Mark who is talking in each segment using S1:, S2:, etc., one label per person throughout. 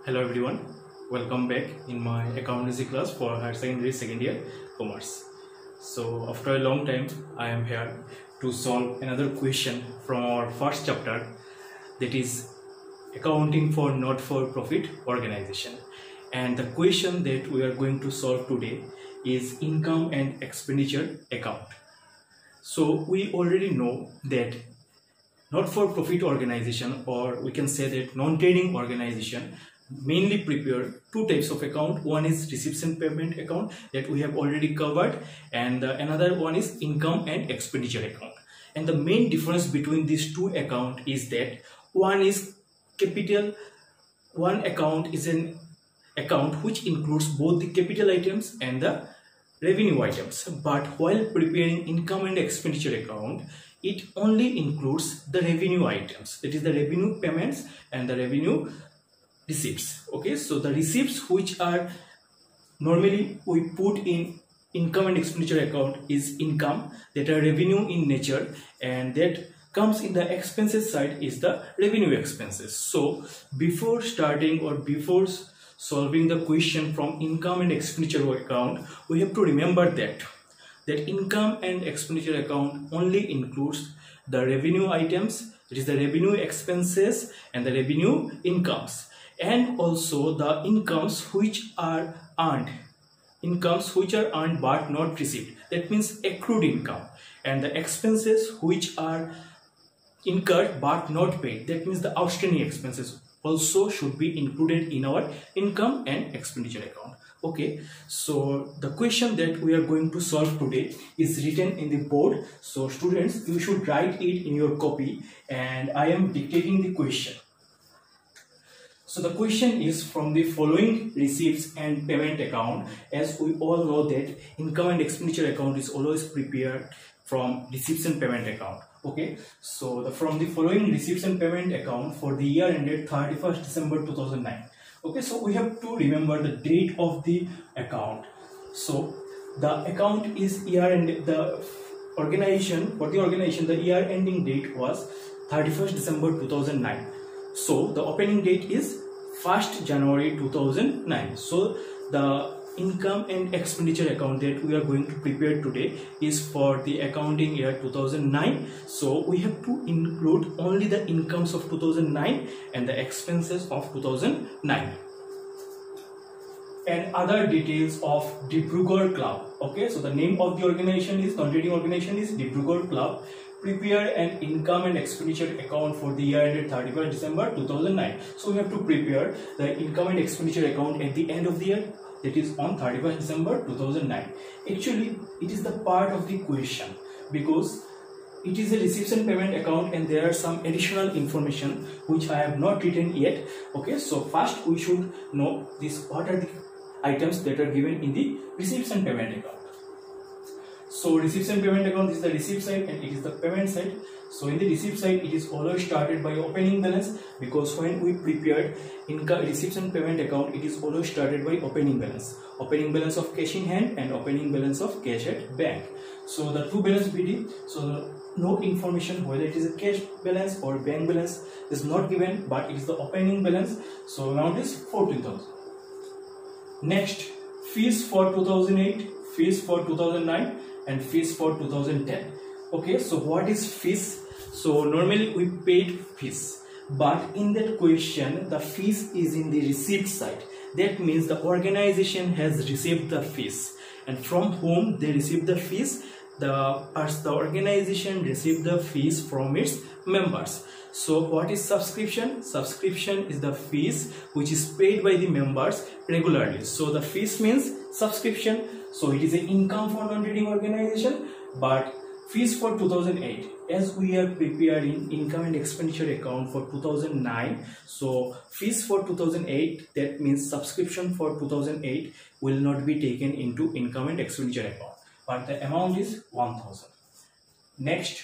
S1: Hello everyone, welcome back in my accountancy class for higher secondary second year commerce. So after a long time I am here to solve another question from our first chapter, that is accounting for not-for-profit organization. And the question that we are going to solve today is income and expenditure account. So we already know that not-for-profit organization, or we can say that non-trading organization, mainly prepare two types of account. One is receipts and payment account that we have already covered, and another one is income and expenditure account. And the main difference between these two accounts is that one is capital, one account is an account which includes both the capital items and the revenue items, but while preparing income and expenditure account, it only includes the revenue items, that is the revenue payments and the revenue receipts. Okay, so the receipts which are normally we put in income and expenditure account is income, that are revenue in nature, and that comes in the expenses side is the revenue expenses. So before starting or before solving the question from income and expenditure account, we have to remember that income and expenditure account only includes the revenue items, it is the revenue expenses and the revenue incomes, and also the incomes which are earned but not received, that means accrued income, and the expenses which are incurred but not paid, that means the outstanding expenses also should be included in our income and expenditure account. Okay, so the question that we are going to solve today is written in the board, so students, you should write it in your copy, and I am dictating the question. So the question is from the following receipts and payment account. As we all know that income and expenditure account is always prepared from receipts and payment account. Okay, so from the following receipts and payment account for the year ended 31st December 2009. Okay, so we have to remember the date of the account. So the account is year end, the organization, the year ending date was 31st December 2009. So the opening date is 1st January 2009. So the income and expenditure account that we are going to prepare today is for the accounting year 2009. So we have to include only the incomes of 2009 and the expenses of 2009 and other details of Dibrugarh Club. Okay, so the name of the organization is non-trading organization is Dibrugarh Club. Prepare an income and expenditure account for the year ended 31st December 2009. So we have to prepare the income and expenditure account at the end of the year, that is on 31st December 2009. Actually, it is the part of the question because it is a receipts and payment account and there are some additional information which I have not written yet. Okay, so first we should know this, what are the items that are given in the receipts and payment account. So receipts and payment account is the receipt side and it is the payment side. So in the receipt side, it is always started by opening balance, because when we prepared income, receipts and payment account, it is always started by opening balance of cash in hand and opening balance of cash at bank. So the two balance BD, so no information whether it is a cash balance or bank balance is not given, but it is the opening balance. So now it is 14,000. Next, fees for 2008, fees for 2009 and fees for 2010. Okay, so what is fees? So normally we paid fees, but in that question the fees is in the receipt side. That means the organization has received the fees, and from whom they received the fees? The organization received the fees from its members. So what is subscription? Subscription is the fees which is paid by the members regularly. So the fees means subscription. So it is an income for non-trading organization. But fees for 2008, as we are preparing income and expenditure account for 2009, so fees for 2008, that means subscription for 2008 will not be taken into income and expenditure account, but the amount is 1,000. Next,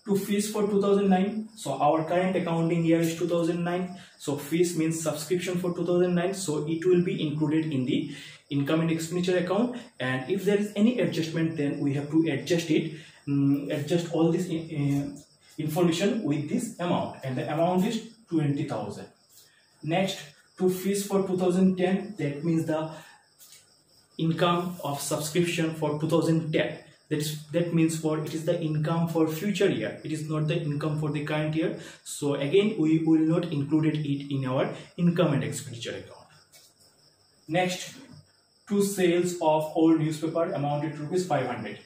S1: to fees for 2009, so our current accounting year is 2009, so fees means subscription for 2009, so it will be included in the income and expenditure account, and if there is any adjustment, then we have to adjust it, adjust all this information with this amount, and the amount is 20,000. Next, to fees for 2010, that means the income of subscription for 2010. That means for it is the income for future year, it is not the income for the current year. So again we will not include it in our income and expenditure account. Next, to sales of old newspaper amounted to rupees 500.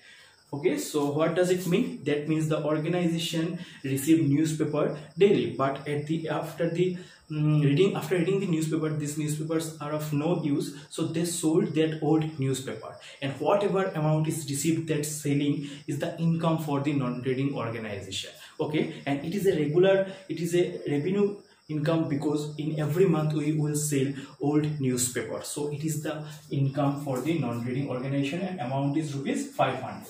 S1: Okay, so what does it mean? That means the organization received newspaper daily, but after reading the newspaper, these newspapers are of no use, so they sold that old newspaper, and whatever amount is received, that selling is the income for the non-trading organization. Okay, and it is a revenue income, because in every month we will sell old newspaper, so it is the income for the non-trading organization, and amount is rupees 500.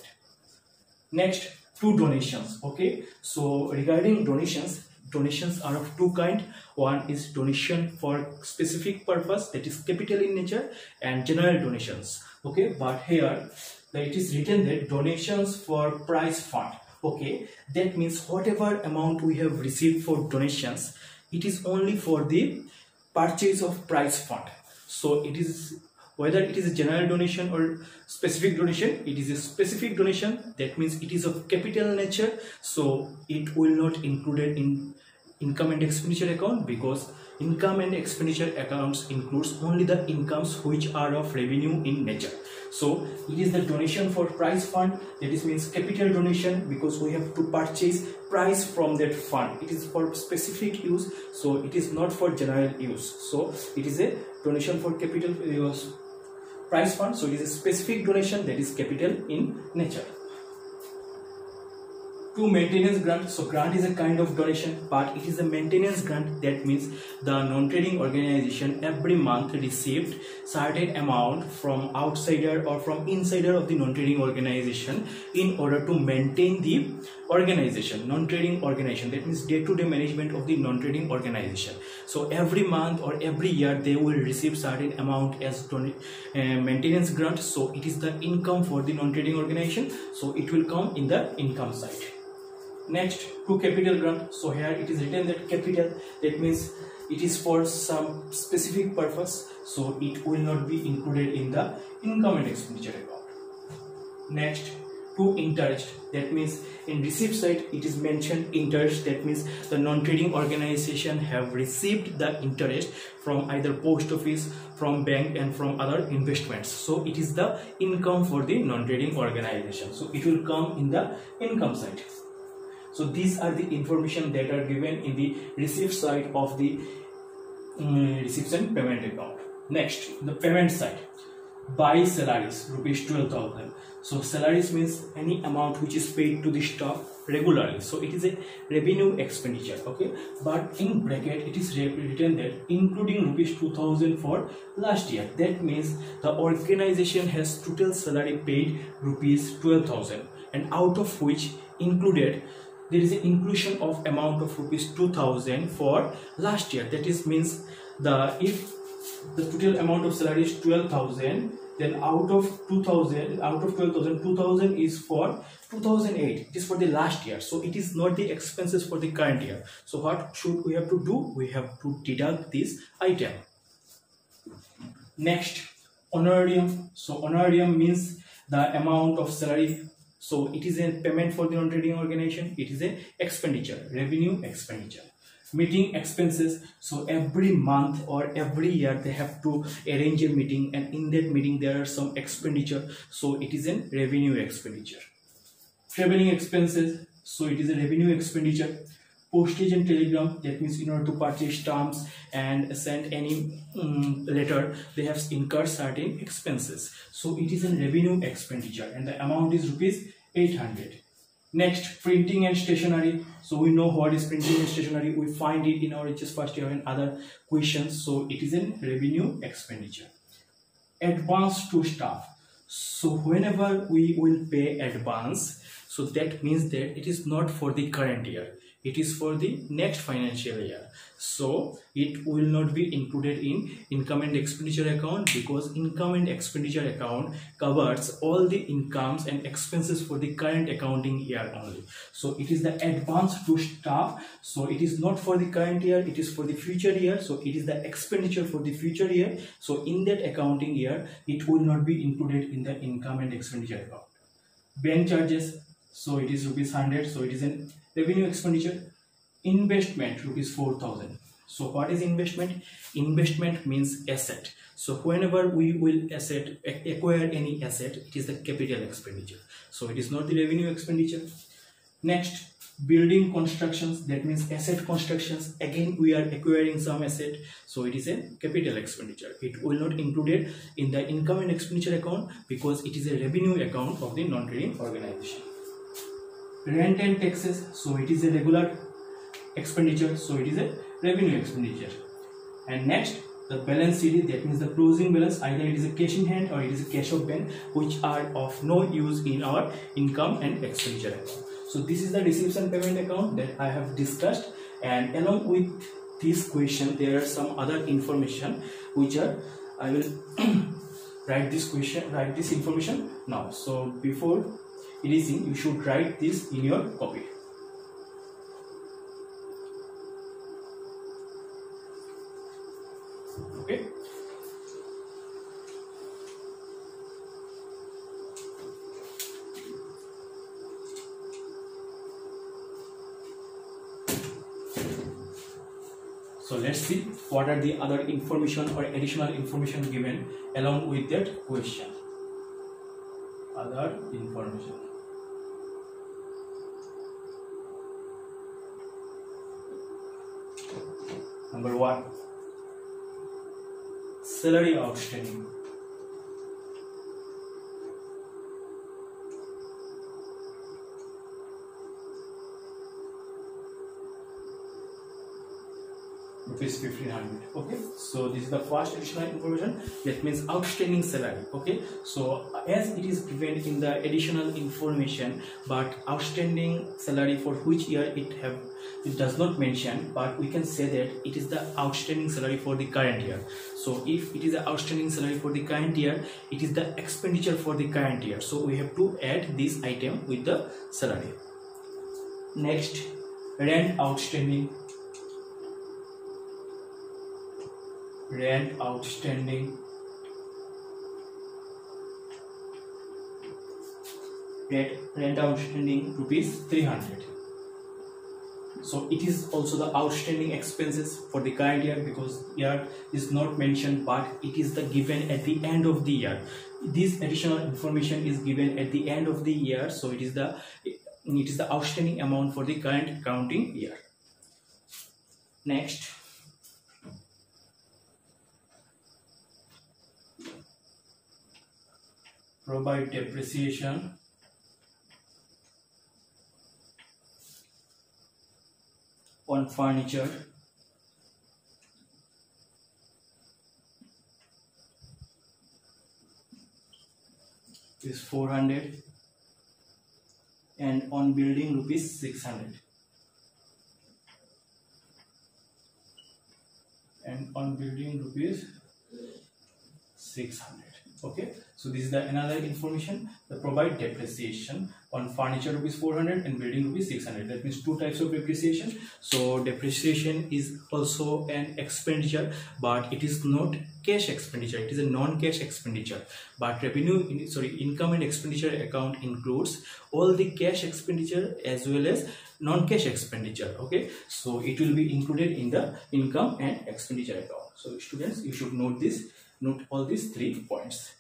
S1: Next, to donations. Okay, so regarding donations are of two kind. One is donation for specific purpose, that is capital in nature, and general donations. Okay, but here it is written that donations for prize fund. Okay, that means whatever amount we have received for donations, it is only for the purchase of prize fund. So it is, whether it is a general donation or specific donation, it is a specific donation, that means it is of capital nature, so it will not included in income and expenditure account, because income and expenditure accounts includes only the incomes which are of revenue in nature. So it is the donation for prize fund, that is means capital donation, because we have to purchase prize from that fund. It is for specific use, so it is not for general use. So it is a donation for capital use prize fund, so it is a specific donation, that is capital in nature. To maintenance grant, so grant is a kind of donation, but it is a maintenance grant. That means the non-trading organization every month received certain amount from outsider or from insider of the non-trading organization in order to maintain the organization, non-trading organization, that means day-to-day management of the non-trading organization. So every month or every year they will receive certain amount as maintenance grant, so it is the income for the non-trading organization, so it will come in the income side. Next, to capital grant, so here it is written that capital, that means it is for some specific purpose, so it will not be included in the income and expenditure account. Next, to interest, that means in receipt side it is mentioned interest, that means the non-trading organization have received the interest from either post office, from bank, and from other investments, so it is the income for the non-trading organization, so it will come in the income side. So these are the information that are given in the receipt side of the receipts and payment account. Next, the payment side. By salaries, rupees 12,000. So salaries means any amount which is paid to the staff regularly, so it is a revenue expenditure. Okay, but in bracket it is written that including rupees 2,000 for last year. That means the organization has total salary paid rupees 12,000, and out of which included there is an inclusion of amount of rupees 2,000 for last year. That is means if the total amount of salary is 12,000, then out of 12,000 2,000 is for 2008. It is for the last year, so it is not the expenses for the current year. So what should we have to do? We have to deduct this item. Next, honorarium. So honorarium means the amount of salary. So it is a payment for the non-trading organization. It is a expenditure, revenue expenditure. Meeting expenses. So every month or every year they have to arrange a meeting, and in that meeting there are some expenditure, so it is a revenue expenditure. Traveling expenses. So it is a revenue expenditure. Postage and telegram, that means in order to purchase stamps and send any letter, they have incurred certain expenses, so it is a revenue expenditure, and the amount is rupees 800. Next, printing and stationery. So we know what is printing and stationery, we find it in our HS first year and other questions, so it is a revenue expenditure. Advance to staff. So whenever we will pay advance, so that means that it is not for the current year, it is for the next financial year, so it will not be included in income and expenditure account, because income and expenditure account covers all the incomes and expenses for the current accounting year only. So it is the advance to staff, so it is not for the current year, it is for the future year, so it is the expenditure for the future year. So in that accounting year it will not be included in the income and expenditure account. Bank charges, so it is ₹100, so it is an revenue expenditure. Investment ₹4,000. So what is investment? Investment means asset. So whenever we will acquire any asset, it is the capital expenditure, so it is not the revenue expenditure. Next, building constructions, that means asset constructions. Again we are acquiring some asset, so it is a capital expenditure. It will not included in the income and expenditure account because it is a revenue account of the non-trading organization. Rent and taxes, so it is a regular expenditure, so it is a revenue expenditure. And next, the balance sheet, that means the closing balance, either it is a cash in hand or it is a cash of bank, which are of no use in our income and expenditure account. So this is the receipts and payment account that I have discussed, and along with this question there are some other information which are, I will write this information now. So before erasing, you should write this in your copy. Okay. So let's see what are the other information or additional information given along with that question. Other information. Number 1, salary outstanding. ₹1,500. Okay, so this is the first additional information, that means outstanding salary. Okay, so as it is given in the additional information, but outstanding salary for which year it does not mention, but we can say that it is the outstanding salary for the current year. So if it is the outstanding salary for the current year, it is the expenditure for the current year, so we have to add this item with the salary. Next, rent outstanding. Rent outstanding. Rent outstanding ₹300. So it is also the outstanding expenses for the current year, because year is not mentioned, but it is the given at the end of the year. This additional information is given at the end of the year, so it is the outstanding amount for the current accounting year. Next, provide depreciation. On furniture. Is 400, and on building ₹600, and on building ₹600. Okay, so this is the another information, the provide depreciation. On furniture ₹400 and building ₹600. That means two types of depreciation. So depreciation is also an expenditure, but it is not cash expenditure, it is a non-cash expenditure. But income and expenditure account includes all the cash expenditure as well as non-cash expenditure. Okay, so it will be included in the income and expenditure account. So students, you should note all these 3 points.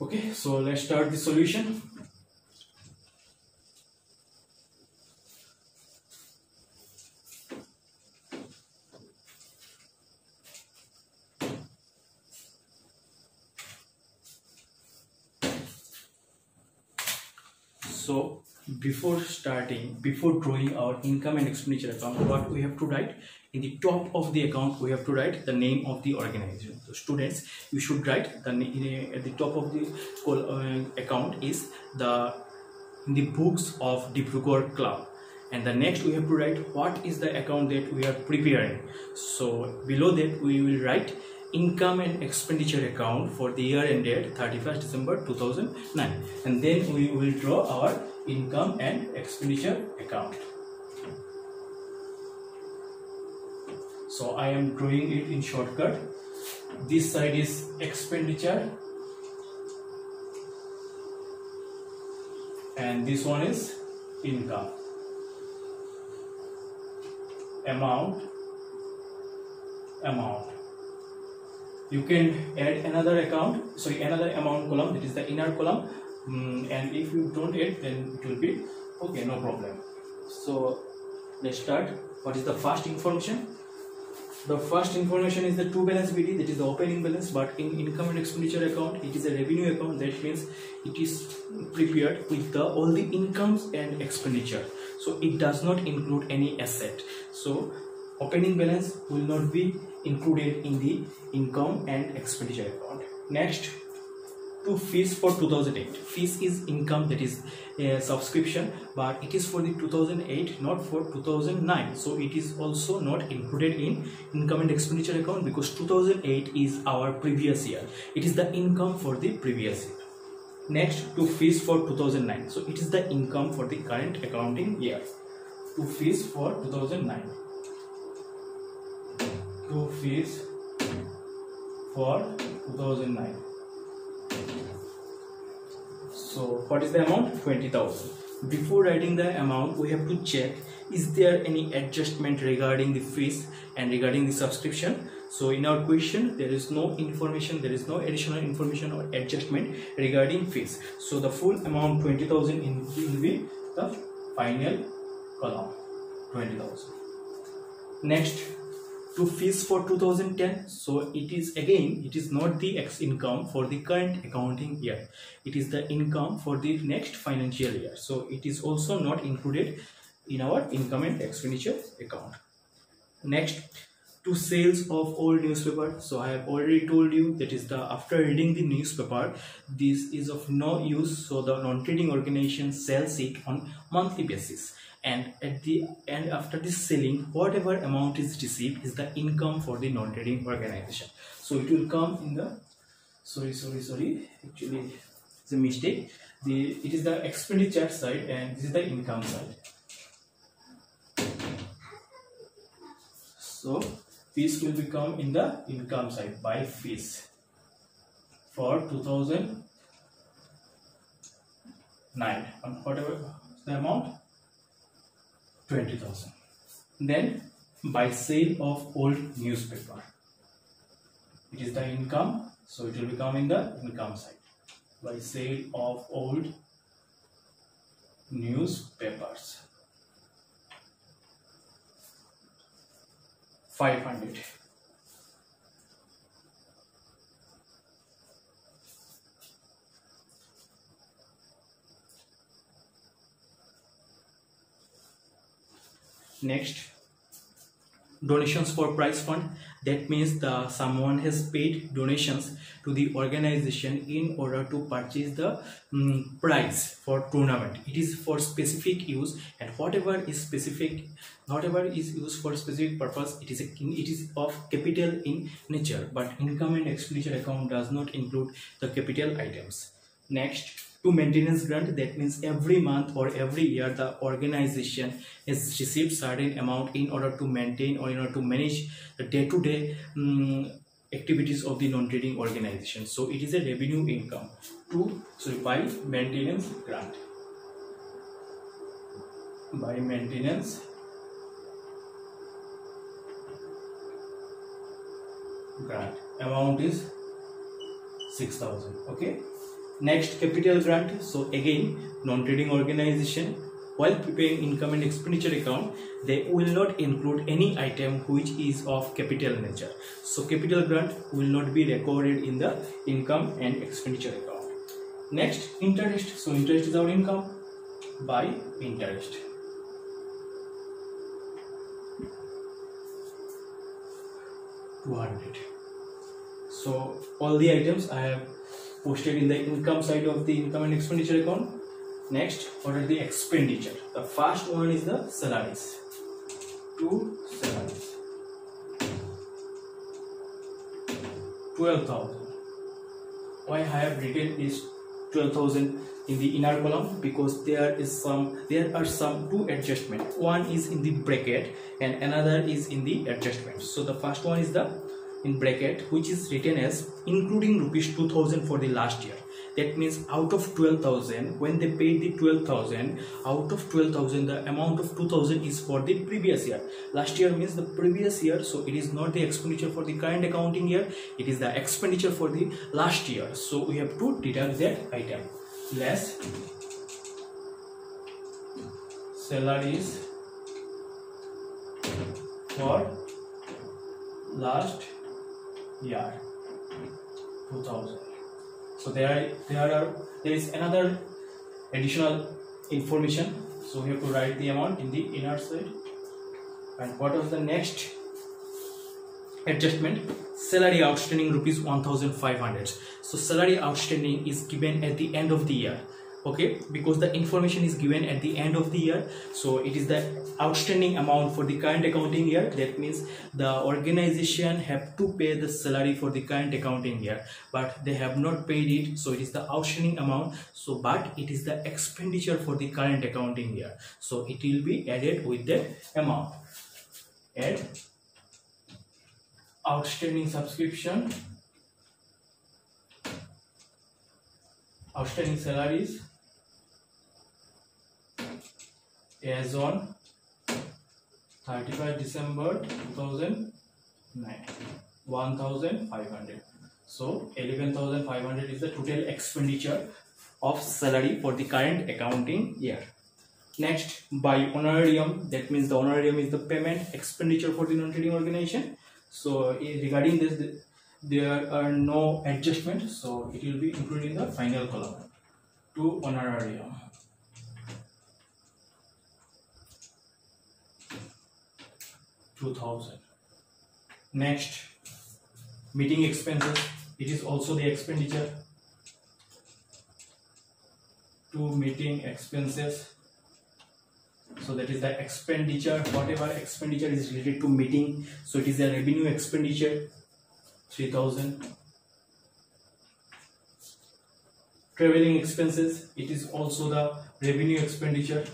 S1: Okay, so let's start the solution. So before drawing our income and expenditure account, what we have to write? In the top of the account, we have to write the name of the organization. So students, you should write the at the top of the account is in the books of Dibrugarh Club. And the next we have to write what is the account that we are preparing. So below that we will write income and expenditure account for the year ended 31st December 2009, and then we will draw our income and expenditure account. So I am drawing it in shortcut. This side is expenditure and this one is income. Amount. You can add another account, sorry, another amount column, that is the inner column, and if you don't add, then it will be okay, no problem. So let's start. What is the first information? The first information is the true balance BD, that is the opening balance, but in income and expenditure account it is a revenue account. That means it is prepared with all the incomes and expenditure, so it does not include any asset. So opening balance will not be included in the income and expenditure account. Next, to fees for 2008. Fees is income, that is a subscription, but it is for the 2008, not for 2009. So it is also not included in income and expenditure account because 2008 is our previous year. It is the income for the previous year. Next, to fees for 2009. So it is the income for the current accounting year. To fees for 2009. To fees for 2009. So what is the amount? 20,000. Before writing the amount, we have to check is there any adjustment regarding the fees and regarding the subscription. So in our question there is no information, there is no additional information or adjustment regarding fees. So the full amount 20,000 will be the final column, 20,000. Next, to fees for 2010. So it is again, it is not the income for the current accounting year, it is the income for the next financial year. So it is also not included in our income and expenditure account. Next, to sales of old newspaper. So I have already told you that is the after reading the newspaper, this is of no use, so the non-trading organization sells it on monthly basis, and at the end after this selling, whatever amount is received is the income for the non-trading organization. So it will come in the sorry actually it's a mistake, it is the expenditure side and this is the income side. So fees will become in the income side by fees for 2009, and whatever the amount 20,000. Then by sale of old newspaper, it is the income, so it will become in the income side. By sale of old newspapers, 500. Next, donations for prize fund. That means someone has paid donations to the organization in order to purchase the prize for tournament. It is for specific use, and whatever is used for specific purpose, it is of capital in nature, but income and expenditure account does not include the capital items. Next, to maintenance grant. That means every month or every year the organization has received certain amount in order to maintain or in order to manage the day-to-day activities of the non-trading organization. So it is a revenue income by maintenance grant. By maintenance grant, amount is 6,000. Okay. Next, capital grant. So again, non-trading organization, while preparing income and expenditure account, they will not include any item which is of capital nature. So capital grant will not be recorded in the income and expenditure account. Next, interest. So interest is our income. by interest. So all the items I have posted in the income side of the income and expenditure account. Next, what are the expenditure? The first one is the salaries. 2 salaries. 12,000. Why I have written is 12,000 in the inner column? Because there are some two adjustments. One is in the bracket and another is in the adjustment. So the first one is the in bracket, which is written as including rupees 2,000 for the last year. That means out of 12,000, when they paid the 12,000, out of 12,000 the amount of 2,000 is for the previous year. Last year means the previous year, so it is not the expenditure for the current accounting year, it is the expenditure for the last year. So we have to deduct that item. Less salaries for last year, 2,000. So there is another additional information. So we have to write the amount in the inner side. And what was the next adjustment? Salary outstanding rupees 1,500. So salary outstanding is given at the end of the year. Okay, because the information is given at the end of the year, so it is the outstanding amount for the current accounting year. That means the organization have to pay the salary for the current accounting year, but they have not paid it, so it is the outstanding amount. So but it is the expenditure for the current accounting year, so it will be added with the amount. Add outstanding subscription, outstanding salaries as on 31st December 2009, 1,500. So 11,500 is the total expenditure of salary for the current accounting year. Next, by honorarium, that means the honorarium is the payment expenditure for the non-trading organization. So regarding this, there are no adjustments, so it will be included in the final column. To honorarium, 2,000. Next, meeting expenses, it is also the expenditure. To meeting expenses, so that is the expenditure, whatever expenditure is related to meeting, so it is a revenue expenditure, 3,000. Traveling expenses, it is also the revenue expenditure.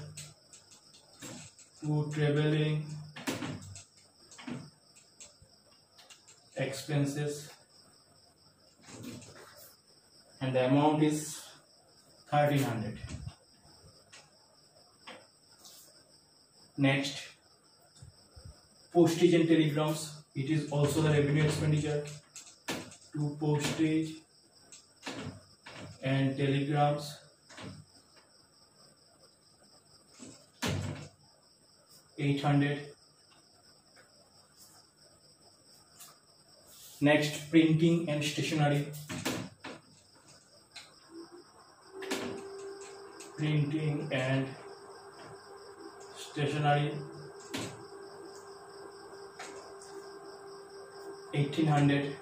S1: To traveling expenses, and the amount is 1,300. Next, postage and telegrams, it is also the revenue expenditure. To postage and telegrams, 800. Next, printing and stationery, printing and stationery, 1,800.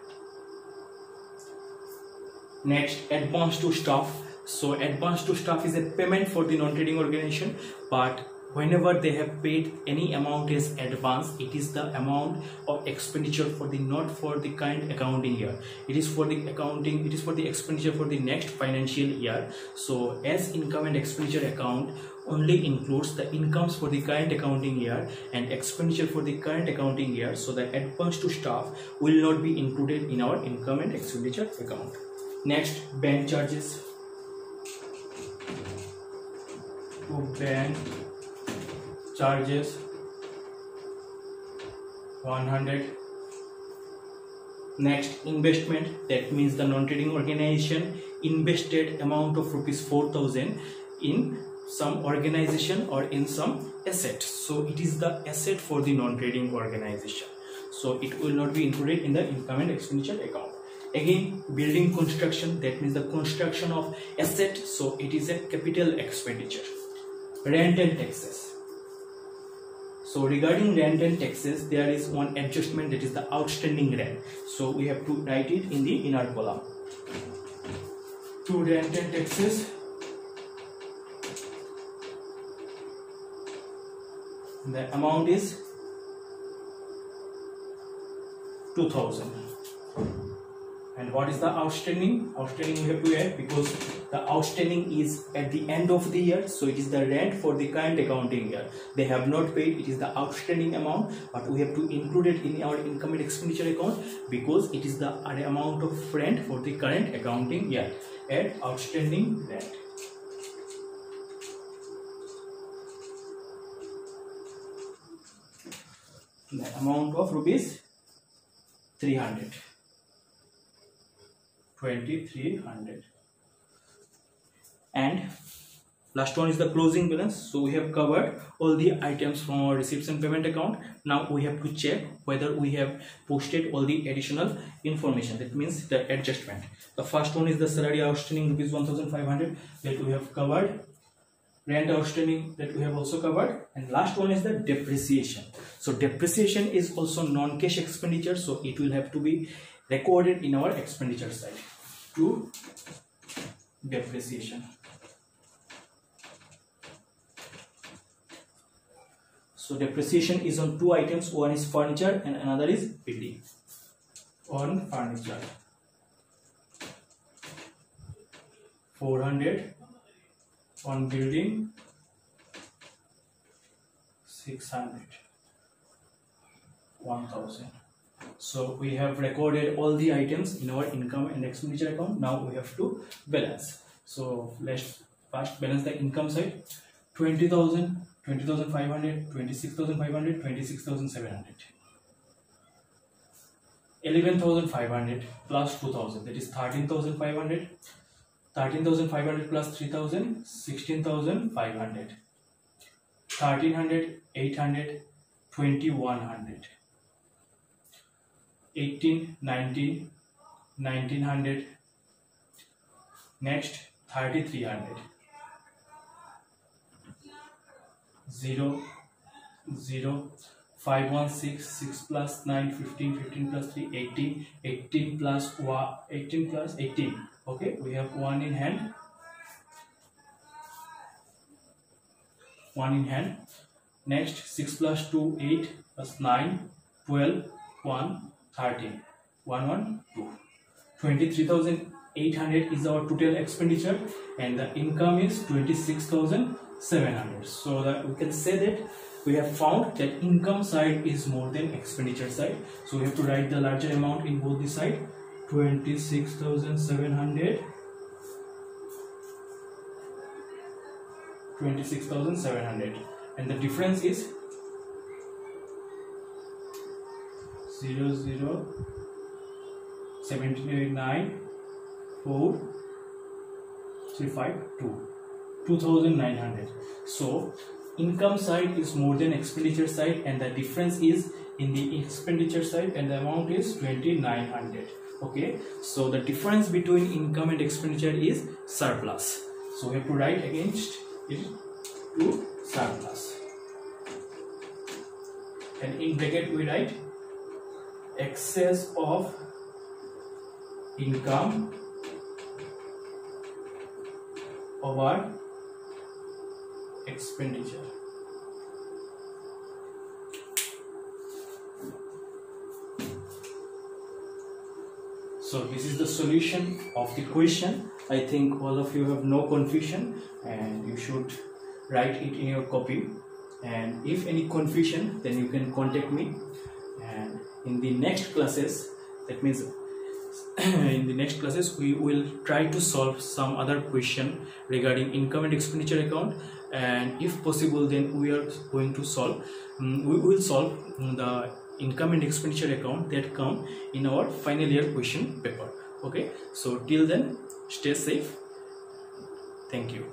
S1: Next, advance to staff. So advance to staff is a payment for the non-trading organization, but whenever they have paid any amount as advance, it is the amount of expenditure for the, not for the current accounting year, it is for the accounting, it is for the expenditure for the next financial year. So as income and expenditure account only includes the incomes for the current accounting year and expenditure for the current accounting year, so the advance to staff will not be included in our income and expenditure account. Next, bank charges. To bank charges, 100. Next, investment, that means the non-trading organization invested amount of rupees 4,000 in some organization or in some asset, so it is the asset for the non-trading organization, so it will not be included in the income and expenditure account. Again, building construction, that means the construction of asset, so it is a capital expenditure. rent and taxes. So regarding rent and taxes, there is one adjustment, that is the outstanding rent. So we have to write it in the inner column. To rent and taxes, the amount is 2000. And what is the outstanding? Outstanding we have to add, because the outstanding is at the end of the year, so it is the rent for the current accounting year. They have not paid, it is the outstanding amount, but we have to include it in our income and expenditure account because it is the amount of rent for the current accounting year. Add outstanding rent. The amount of rupees 300. 2300. And last one is the closing balance. So we have covered all the items from our receipts and payment account. Now we have to check whether we have posted all the additional information, that means the adjustment. The first one is the salary outstanding rupees 1500, that we have covered. Rent outstanding, that we have also covered. And last one is the depreciation. So depreciation is also non-cash expenditure, so it will have to be recorded in our expenditure side. To depreciation. So depreciation is on two items, one is furniture and another is building. On furniture, 400. On building, 600. 1000. So we have recorded all the items in our income and expenditure account. Now we have to balance. So let's first balance the income side. 20,000, 20,500, 26,500, 26,700. 11,500 plus 2,000, that is 13,500. 13,500 plus 3,000, 16,500. 1,300, 800, 2,100. 18, 19, 1,900. Next 3,300. 0, 0, 516, 6 plus 9, 15, 15 plus 3, 18, 18 plus 1, 18 plus 18. Okay, we have 1 in hand. 1 in hand. Next 6 plus 2, 8 plus 9, 12, 1, 13. 1, 1, 2. 23,800 is our total expenditure and the income is 26,700. So that we can say that we have found that income side is more than expenditure side. So we have to write the larger amount in both the side. 26,700. 26,700. And the difference is 0, 0, 1789, 4, 3, 5, 2. 2,900. So income side is more than expenditure side and the difference is in the expenditure side and the amount is 2,900. Okay, so the difference between income and expenditure is surplus. So we have to write against it to surplus. And in bracket we write excess of income over expenditure. So this is the solution of the question. I think all of you have no confusion and you should write it in your copy. And if any confusion, then you can contact me. And in the next classes, that means in the next classes we will try to solve some other question regarding income and expenditure account, and if possible then we are going to solve we will solve the income and expenditure account that come in our final year question paper. Okay, so till then stay safe. Thank you.